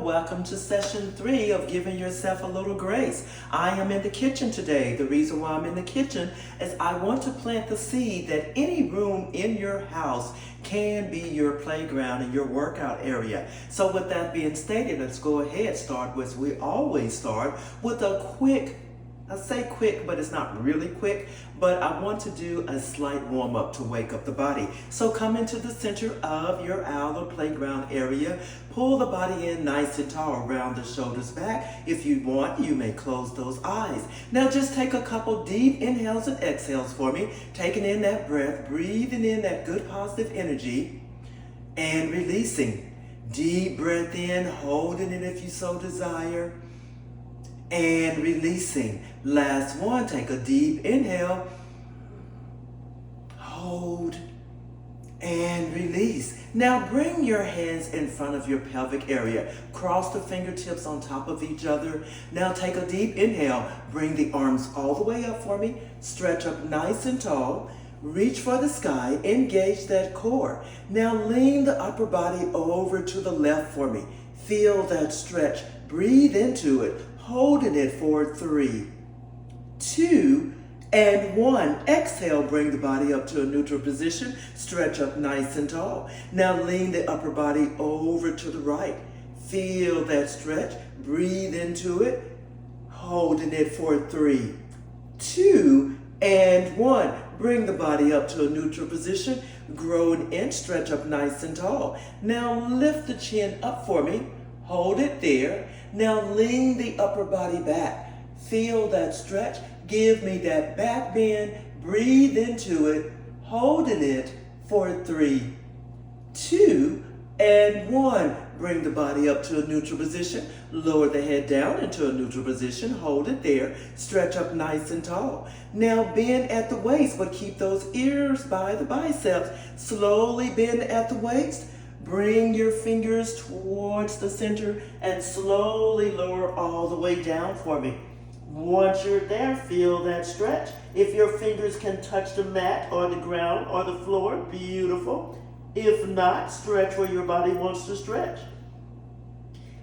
welcome to session 3 of Giving Yourself a Little Grace. I am in the kitchen today. The reason why I'm in the kitchen is I want to plant the seed that any room in your house can be your playground and your workout area. So with that being stated, let's go ahead, start with, we always start with a quick, I say quick, but it's not really quick, but I want to do a slight warm-up to wake up the body. So come into the center of your owl or playground area. Pull the body in nice and tall around the shoulders back. If you want, you may close those eyes. Now just take a couple deep inhales and exhales for me. Taking in that breath, breathing in that good positive energy, and releasing. Deep breath in, holding it if you so desire, and releasing. Last one, take a deep inhale, hold, and release. Now bring your hands in front of your pelvic area. Cross the fingertips on top of each other. Now take a deep inhale. Bring the arms all the way up for me. Stretch up nice and tall. Reach for the sky. Engage that core. Now lean the upper body over to the left for me. Feel that stretch. Breathe into it. Holding it for 3, 2, and 1. Exhale, bring the body up to a neutral position. Stretch up nice and tall. Now lean the upper body over to the right. Feel that stretch. Breathe into it. Holding it for 3, 2, and 1. Bring the body up to a neutral position. Grow an inch. Stretch up nice and tall. Now lift the chin up for me. Hold it there. Now lean the upper body back. Feel that stretch. Give me that back bend. Breathe into it. Holding it for 3, 2, and 1. Bring the body up to a neutral position. Lower the head down into a neutral position. Hold it there. Stretch up nice and tall. Now bend at the waist, but keep those ears by the biceps. Slowly bend at the waist. Bring your fingers towards the center and slowly lower all the way down for me. Once you're there, feel that stretch. If your fingers can touch the mat or the ground or the floor, beautiful. If not, stretch where your body wants to stretch.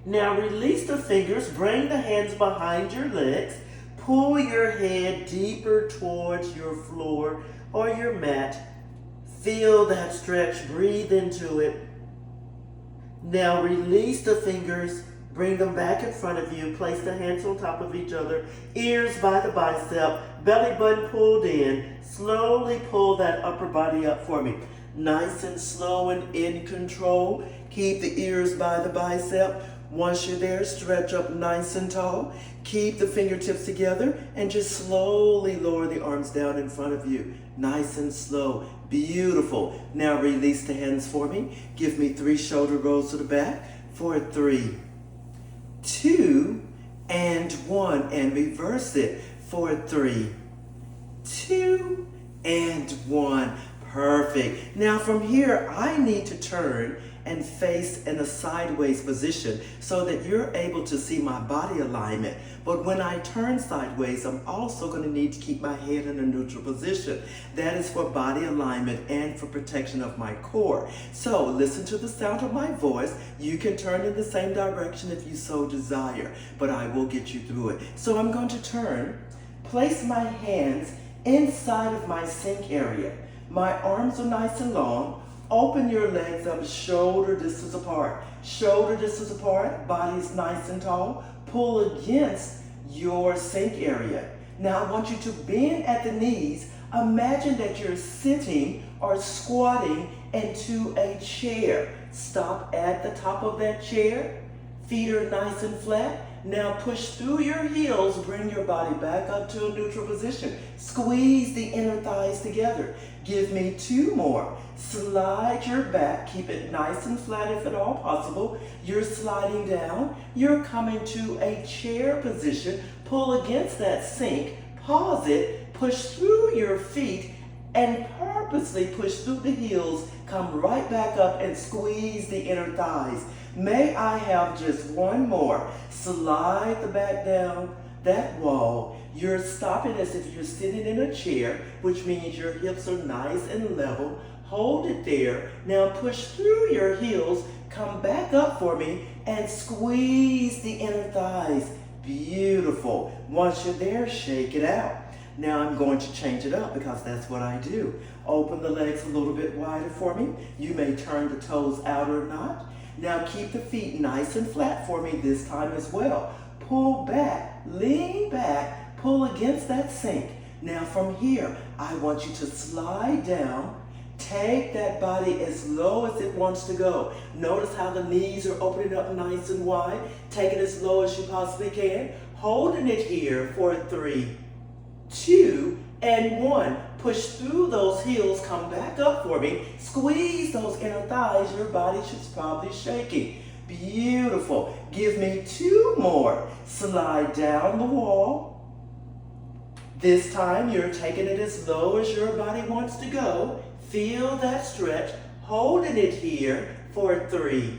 Now release the fingers, bring the hands behind your legs, pull your head deeper towards your floor or your mat. Feel that stretch, breathe into it. Now release the fingers, bring them back in front of you, place the hands on top of each other, ears by the bicep, belly button pulled in. Slowly pull that upper body up for me. Nice and slow and in control. Keep the ears by the bicep. Once you're there, stretch up nice and tall. Keep the fingertips together and just slowly lower the arms down in front of you. Nice and slow. Beautiful. Now release the hands for me. Give me 3 shoulder rolls to the back for 3, 2, and 1. And reverse it for 3, 2, and 1. Perfect. Now from here, I need to turn and face in a sideways position so that you're able to see my body alignment. But when I turn sideways, I'm also going to need to keep my head in a neutral position. That is for body alignment and for protection of my core. So listen to the sound of my voice. You can turn in the same direction if you so desire, but I will get you through it. So I'm going to turn, place my hands inside of my sink area. My arms are nice and long. Open your legs up shoulder distance apart. Shoulder distance apart, body's nice and tall. Pull against your sink area. Now I want you to bend at the knees. Imagine that you're sitting or squatting into a chair. Stop at the top of that chair. Feet are nice and flat. Now push through your heels, bring your body back up to a neutral position. Squeeze the inner thighs together. Give me 2 more. Slide your back, keep it nice and flat if at all possible. You're sliding down. You're coming to a chair position. Pull against that sink, pause it, push through your feet, and purposely push through the heels. Come right back up and squeeze the inner thighs. May I have just 1 more? Slide the back down that wall. You're stopping as if you're sitting in a chair, which means your hips are nice and level. Hold it there. Now push through your heels. Come back up for me. and squeeze the inner thighs. Beautiful. Once you're there, shake it out. Now I'm going to change it up because that's what I do. Open the legs a little bit wider for me. You may turn the toes out or not. Now keep the feet nice and flat for me this time as well. Pull back, lean back, pull against that sink. Now from here, I want you to slide down. Take that body as low as it wants to go. Notice how the knees are opening up nice and wide. Take it as low as you possibly can. Holding it here for 3, 2, and 1. Push through those heels. Come back up for me. Squeeze those inner thighs. Your body should probably shaking. Beautiful. Give me 2 more. Slide down the wall. This time you're taking it as low as your body wants to go. Feel that stretch. Holding it here for 3,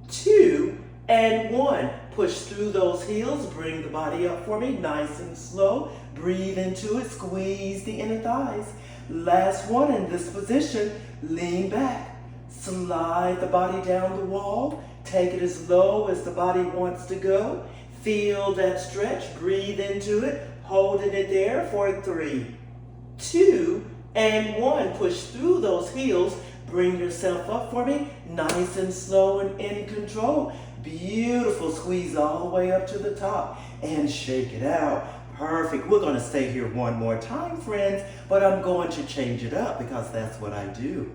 2, and 1. Push through those heels. Bring the body up for me. Nice and slow. Breathe into it. Squeeze the inner thighs. Last one in this position. Lean back. Slide the body down the wall. Take it as low as the body wants to go. Feel that stretch. Breathe into it. Holding it there for 3, 2, and 1. Push through those heels. Bring yourself up for me. Nice and slow and in control. Beautiful. Squeeze all the way up to the top and shake it out. Perfect. We're going to stay here one more time, friends, but I'm going to change it up because that's what I do.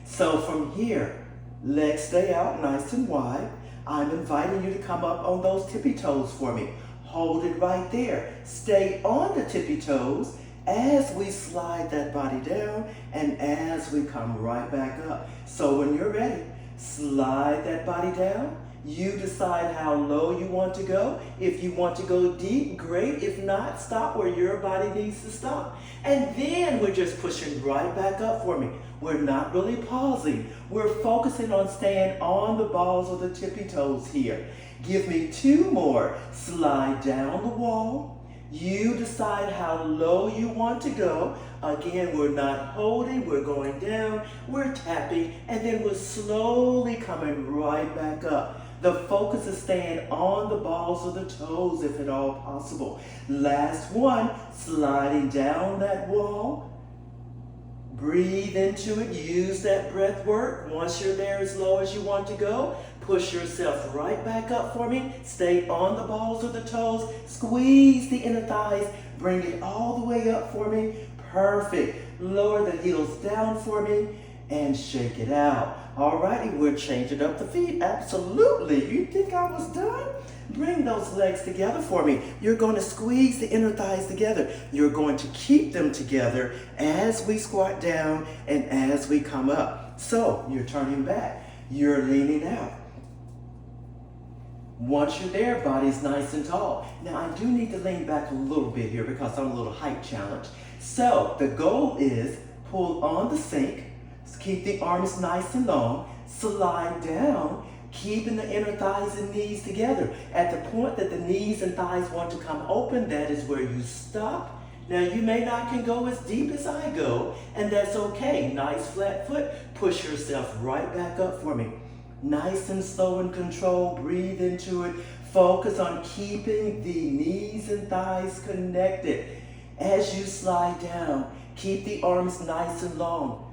So from here, legs stay out nice and wide. I'm inviting you to come up on those tippy toes for me. Hold it right there. Stay on the tippy toes as we slide that body down and as we come right back up. So when you're ready, slide that body down. You decide how low you want to go. If you want to go deep, great. If not, stop where your body needs to stop. And then we're just pushing right back up for me. We're not really pausing. We're focusing on staying on the balls of the tippy toes here. Give me 2 more. Slide down the wall. You decide how low you want to go. Again, we're not holding, we're going down, we're tapping, and then we're slowly coming right back up. The focus is staying on the balls of the toes if at all possible. Last one, sliding down that wall. Breathe into it, use that breath work. Once you're there as low as you want to go, push yourself right back up for me. Stay on the balls of the toes. Squeeze the inner thighs. Bring it all the way up for me. Perfect. Lower the heels down for me and shake it out. Alrighty, we're changing up the feet. Absolutely. You think I was done? Bring those legs together for me. You're going to squeeze the inner thighs together. You're going to keep them together as we squat down and as we come up. So you're turning back. You're leaning out. Once you're there, body's nice and tall. Now I do need to lean back a little bit here because I'm a little height challenged. So the goal is pull on the sink, keep the arms nice and long, slide down, keeping the inner thighs and knees together. At the point that the knees and thighs want to come open, that is where you stop. Now you may not can go as deep as I go, and that's okay. Nice flat foot, push yourself right back up for me. Nice and slow and control, breathe into it. Focus on keeping the knees and thighs connected. As you slide down, keep the arms nice and long.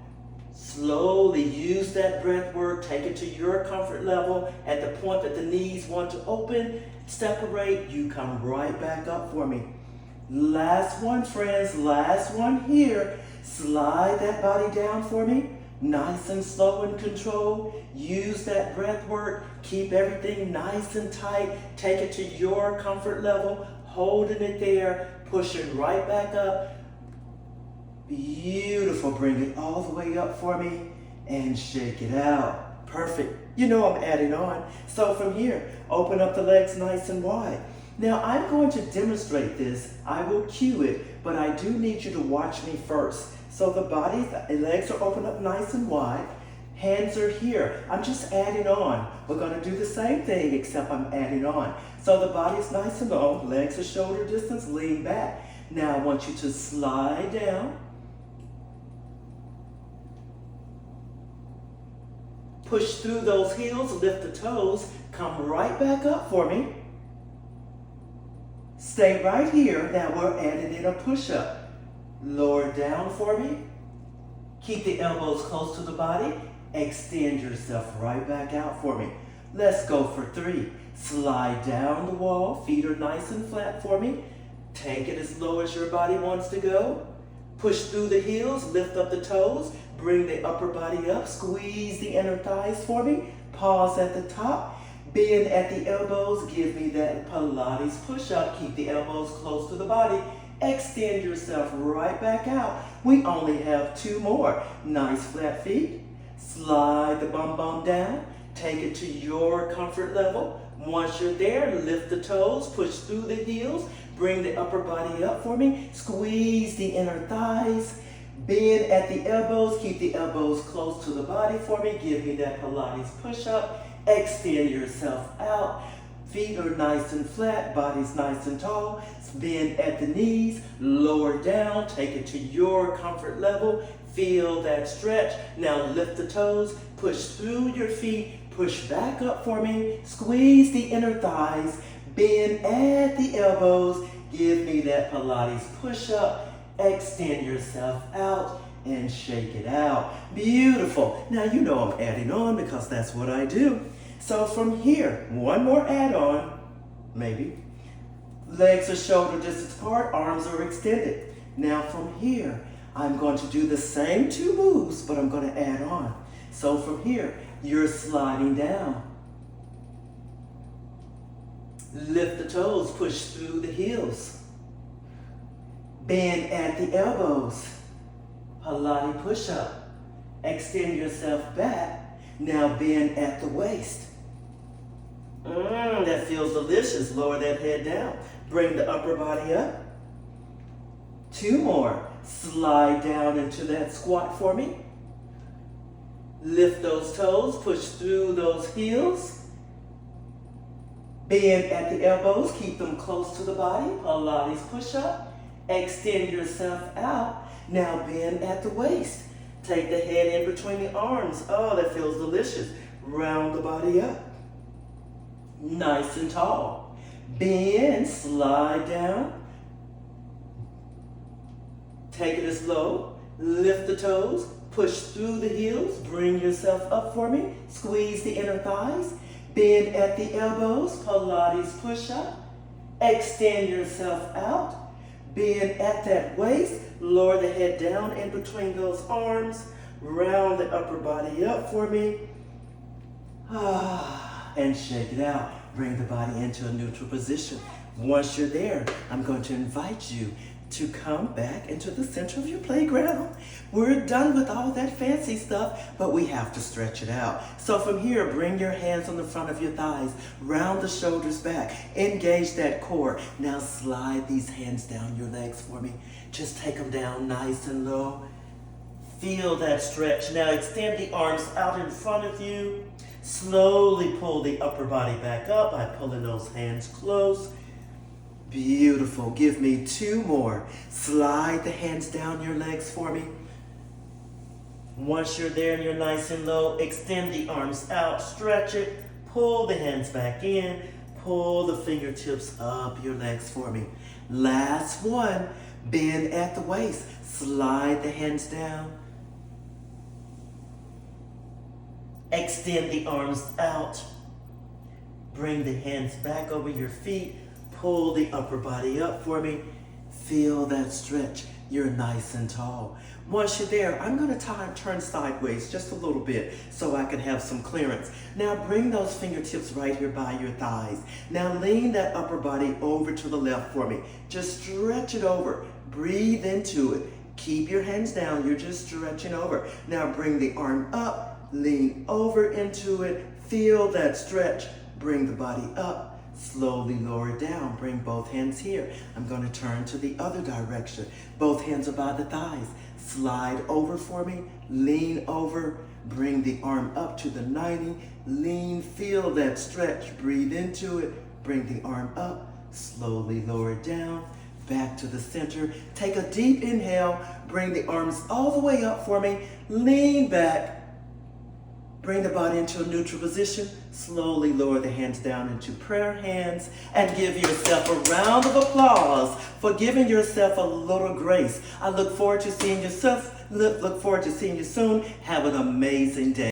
Slowly use that breath work, take it to your comfort level. At the point that the knees want to open, separate, you come right back up for me. Last one, friends, last one here. Slide that body down for me. Nice and slow and control. Use that breath work. Keep everything nice and tight. Take it to your comfort level. Holding it there. Pushing right back up. Beautiful. Bring it all the way up for me and shake it out. Perfect. You know I'm adding on. So from here, open up the legs nice and wide. Now I'm going to demonstrate this. I will cue it, but I do need you to watch me first. So the legs are open up nice and wide. Hands are here. I'm just adding on. We're going to do the same thing except I'm adding on. So the body is nice and long. Legs are shoulder distance. Lean back. Now I want you to slide down. Push through those heels, lift the toes, come right back up for me. Stay right here. Now we're adding in a push-up. Lower down for me. Keep the elbows close to the body. Extend yourself right back out for me. Let's go for 3. Slide down the wall. Feet are nice and flat for me. Take it as low as your body wants to go. Push through the heels, lift up the toes. Bring the upper body up. Squeeze the inner thighs for me. Pause at the top. Bend at the elbows. Give me that Pilates push-up. Keep the elbows close to the body. Extend yourself right back out. We only have 2 more. Nice flat feet. Slide the bum down. Take it to your comfort level. Once you're there, lift the toes. Push through the heels. Bring the upper body up for me. Squeeze the inner thighs. Bend at the elbows. Keep the elbows close to the body for me. Give me that Pilates push-up. Extend yourself out. Feet are nice and flat. Body's nice and tall. Bend at the knees. Lower down. Take it to your comfort level. Feel that stretch. Now lift the toes. Push through your feet. Push back up for me. Squeeze the inner thighs. Bend at the elbows. Give me that Pilates push-up. Extend yourself out and shake it out. Beautiful. Now you know I'm adding on because that's what I do. So from here, one more add-on, maybe. Legs are shoulder distance apart, arms are extended. Now from here, I'm going to do the same 2 moves, but I'm going to add on. So from here, you're sliding down. Lift the toes, push through the heels. Bend at the elbows. Pilates push-up. Extend yourself back. Now bend at the waist. That feels delicious. Lower that head down. Bring the upper body up. 2 more. Slide down into that squat for me. Lift those toes. Push through those heels. Bend at the elbows. Keep them close to the body. Pilates push-up. Extend yourself out. Now bend at the waist. Take the head in between the arms. Oh, that feels delicious. Round the body up. Nice and tall. Bend, slide down. Take it as low. Lift the toes. Push through the heels. Bring yourself up for me. Squeeze the inner thighs. Bend at the elbows. Pilates push-up. Extend yourself out. Bend at that waist. Lower the head down in between those arms. Round the upper body up for me. And shake it out. Bring the body into a neutral position. Once you're there, I'm going to invite you to come back into the center of your playground. We're done with all that fancy stuff, but we have to stretch it out. So from here, bring your hands on the front of your thighs, round the shoulders back, engage that core. Now slide these hands down your legs for me. Just take them down nice and low. Feel that stretch. Now extend the arms out in front of you. Slowly pull the upper body back up by pulling those hands close. Beautiful. Give me 2 more. Slide the hands down your legs for me. Once you're there and you're nice and low, extend the arms out, stretch it, pull the hands back in, pull the fingertips up your legs for me. Last one. Bend at the waist. Slide the hands down. Extend the arms out. Bring the hands back over your feet. Pull the upper body up for me. Feel that stretch. You're nice and tall. Once you're there, I'm going to turn sideways just a little bit so I can have some clearance. Now bring those fingertips right here by your thighs. Now lean that upper body over to the left for me. Just stretch it over. Breathe into it. Keep your hands down. You're just stretching over. Now bring the arm up. Lean over into it. Feel that stretch. Bring the body up. Slowly lower it down. Bring both hands here. I'm going to turn to the other direction. Both hands are by the thighs. Slide over for me. Lean over. Bring the arm up to the 90. Lean. Feel that stretch. Breathe into it. Bring the arm up. Slowly lower it down. Back to the center. Take a deep inhale. Bring the arms all the way up for me. Lean back. Bring the body into a neutral position. Slowly lower the hands down into prayer hands and give yourself a round of applause for giving yourself a little grace. I look forward to seeing you soon. Have an amazing day.